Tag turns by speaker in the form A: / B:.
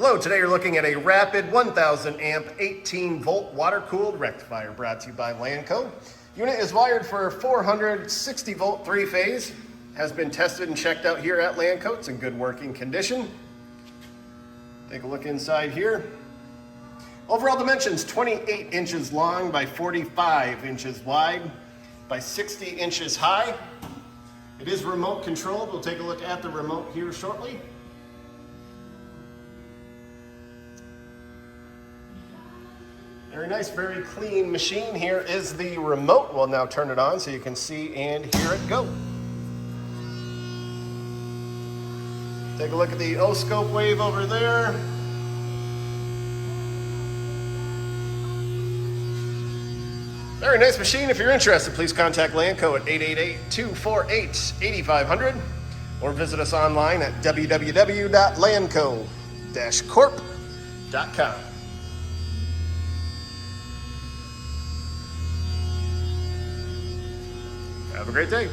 A: Hello, today you're looking at a rapid 1000 amp 18 volt water cooled rectifier brought to you by Lanco. Unit is wired for 460 volt 3-phase, has been tested and checked out here at Lanco. It's in good working condition. Take a look inside here. Overall dimensions 28 inches long by 45 inches wide by 60 inches high. It is remote controlled. We'll take a look at the remote here shortly. Very nice, very clean machine. Here is the remote. We'll now turn it on so you can see and hear it go. Take a look at the O-scope wave over there. Very nice machine. If you're interested, please contact Lanco at 888-248-8500 or visit us online at www.lanco-corp.com. Have a great day.